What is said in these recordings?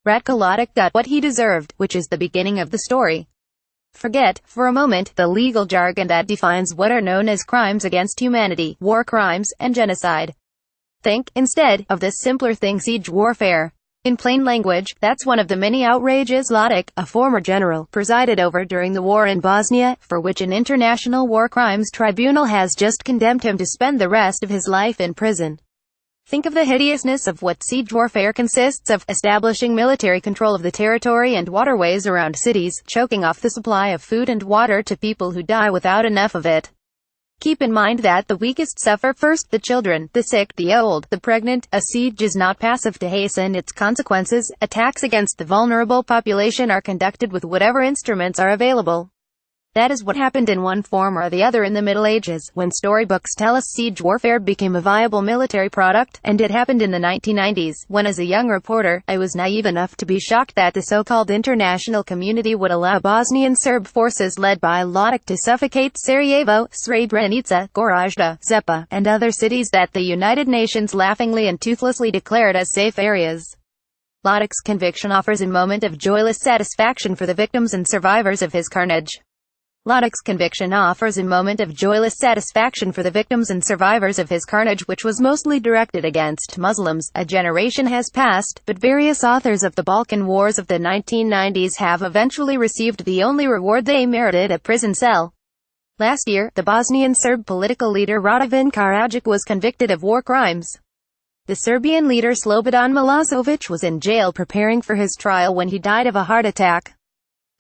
Ratko Mladic got what he deserved, which is the beginning of the story. Forget, for a moment, the legal jargon that defines what are known as crimes against humanity, war crimes, and genocide. Think, instead, of this simpler thing: siege warfare. In plain language, that's one of the many outrages Mladic, a former general, presided over during the war in Bosnia, for which an international war crimes tribunal has just condemned him to spend the rest of his life in prison. Think of the hideousness of what siege warfare consists of: establishing military control of the territory and waterways around cities, choking off the supply of food and water to people who die without enough of it. Keep in mind that the weakest suffer first: the children, the sick, the old, the pregnant. A siege is not passive to hasten its consequences. Attacks against the vulnerable population are conducted with whatever instruments are available. That is what happened in one form or the other in the Middle Ages, when storybooks tell us siege warfare became a viable military product, and it happened in the 1990s, when as a young reporter, I was naive enough to be shocked that the so-called international community would allow Bosnian Serb forces led by Mladic to suffocate Sarajevo, Srebrenica, Gorazda, Zepa, and other cities that the United Nations laughingly and toothlessly declared as safe areas. Mladic's conviction offers a moment of joyless satisfaction for the victims and survivors of his carnage. Mladic's conviction offers a moment of joyless satisfaction for the victims and survivors of his carnage, which was mostly directed against Muslims. A generation has passed, but various authors of the Balkan Wars of the 1990s have eventually received the only reward they merited: a prison cell. Last year, the Bosnian Serb political leader Radovan Karadzic was convicted of war crimes. The Serbian leader Slobodan Milosevic was in jail preparing for his trial when he died of a heart attack.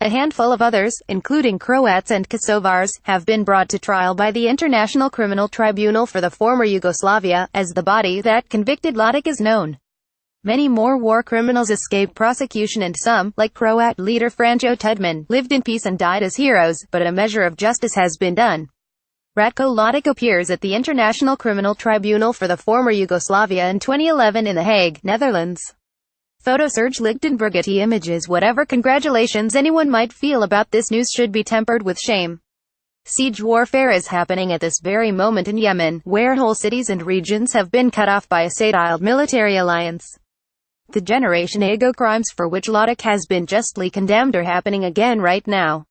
A handful of others, including Croats and Kosovars, have been brought to trial by the International Criminal Tribunal for the former Yugoslavia, as the body that convicted Mladic is known. Many more war criminals escaped prosecution, and some, like Croat leader Franjo Tudman, lived in peace and died as heroes, but a measure of justice has been done. Ratko Mladic appears at the International Criminal Tribunal for the former Yugoslavia in 2011 in The Hague, Netherlands. Photosurge Lichtenbergity images. Whatever congratulations anyone might feel about this news should be tempered with shame. Siege warfare is happening at this very moment in Yemen, where whole cities and regions have been cut off by a satellite military alliance. The Generation Ego crimes for which Mladic has been justly condemned are happening again right now.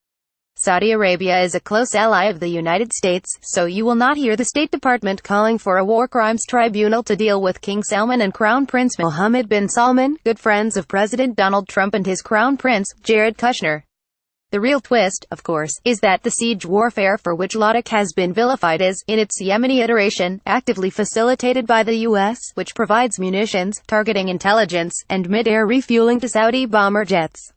Saudi Arabia is a close ally of the United States, so you will not hear the State Department calling for a war crimes tribunal to deal with King Salman and Crown Prince Mohammed bin Salman, good friends of President Donald Trump and his Crown Prince, Jared Kushner. The real twist, of course, is that the siege warfare for which Mladic has been vilified is, in its Yemeni iteration, actively facilitated by the U.S., which provides munitions, targeting intelligence, and mid-air refueling to Saudi bomber jets.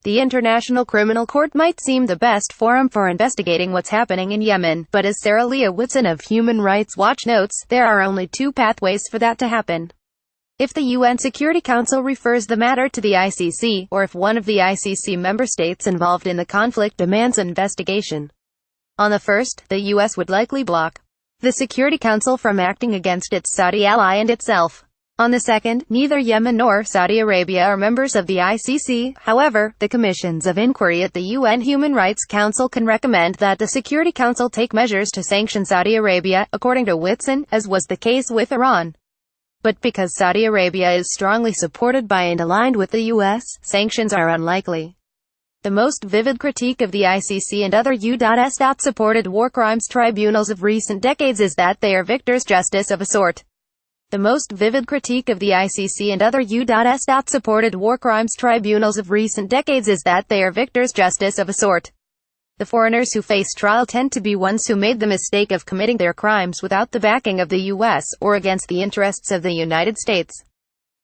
The International Criminal Court might seem the best forum for investigating what's happening in Yemen, but as Sarah Leah Whitson of Human Rights Watch notes, there are only two pathways for that to happen. If the UN Security Council refers the matter to the ICC, or if one of the ICC member states involved in the conflict demands an investigation. On the first, the US would likely block the Security Council from acting against its Saudi ally and itself. On the second, neither Yemen nor Saudi Arabia are members of the ICC. However, the commissions of inquiry at the UN Human Rights Council can recommend that the Security Council take measures to sanction Saudi Arabia, according to Whitson, as was the case with Iran. But because Saudi Arabia is strongly supported by and aligned with the US, sanctions are unlikely. The most vivid critique of the ICC and other U.S.-supported war crimes tribunals of recent decades is that they are victors' justice of a sort. The most vivid critique of the ICC and other U.S.-supported war crimes tribunals of recent decades is that they are victors' justice of a sort. The foreigners who face trial tend to be ones who made the mistake of committing their crimes without the backing of the U.S., or against the interests of the United States.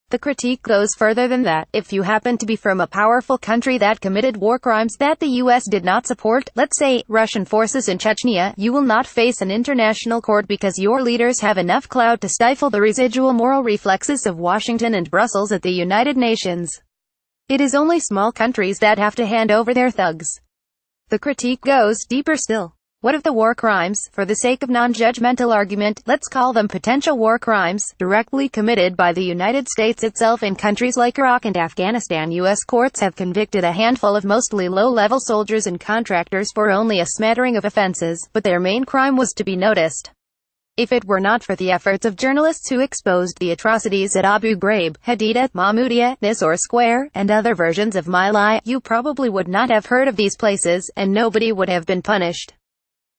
The critique goes further than that. If you happen to be from a powerful country that committed war crimes that the U.S. did not support, let's say, Russian forces in Chechnya, you will not face an international court because your leaders have enough clout to stifle the residual moral reflexes of Washington and Brussels at the United Nations. It is only small countries that have to hand over their thugs. The critique goes deeper still. What if the war crimes, for the sake of non-judgmental argument, let's call them potential war crimes, directly committed by the United States itself in countries like Iraq and Afghanistan? U.S. courts have convicted a handful of mostly low-level soldiers and contractors for only a smattering of offenses, but their main crime was to be noticed. If it were not for the efforts of journalists who exposed the atrocities at Abu Ghraib, Hadida, Mahmoudiya, Nisour Square, and other versions of My Lai, you probably would not have heard of these places, and nobody would have been punished.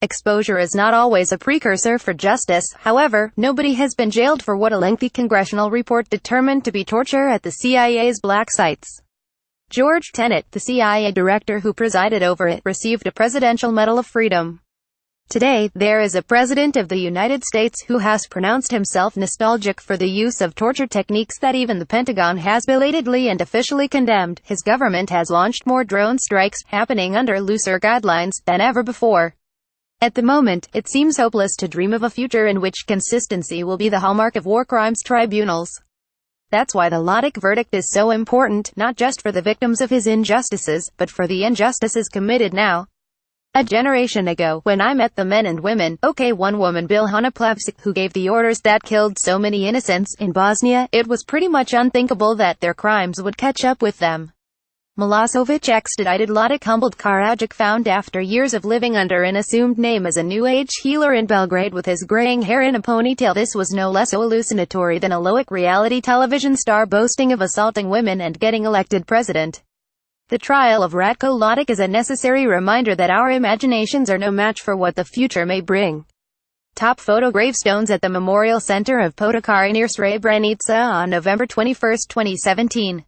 Exposure is not always a precursor for justice, however. Nobody has been jailed for what a lengthy congressional report determined to be torture at the CIA's black sites. George Tenet, the CIA director who presided over it, received a Presidential Medal of Freedom. Today, there is a president of the United States who has pronounced himself nostalgic for the use of torture techniques that even the Pentagon has belatedly and officially condemned. His government has launched more drone strikes, happening under looser guidelines, than ever before. At the moment, it seems hopeless to dream of a future in which consistency will be the hallmark of war crimes tribunals. That's why the Mladic verdict is so important, not just for the victims of his injustices, but for the injustices committed now. A generation ago, when I met the men and women, one woman Biljana Plavsic, who gave the orders that killed so many innocents in Bosnia, it was pretty much unthinkable that their crimes would catch up with them. Milosevic extradited Mladic humbled Karadzic, found after years of living under an assumed name as a New Age healer in Belgrade with his graying hair in a ponytail. This was no less hallucinatory than a Loic reality television star boasting of assaulting women and getting elected president. The trial of Ratko Mladic is a necessary reminder that our imaginations are no match for what the future may bring. Top photo gravestones at the Memorial Center of Potokar near Srebrenica on November 21, 2017.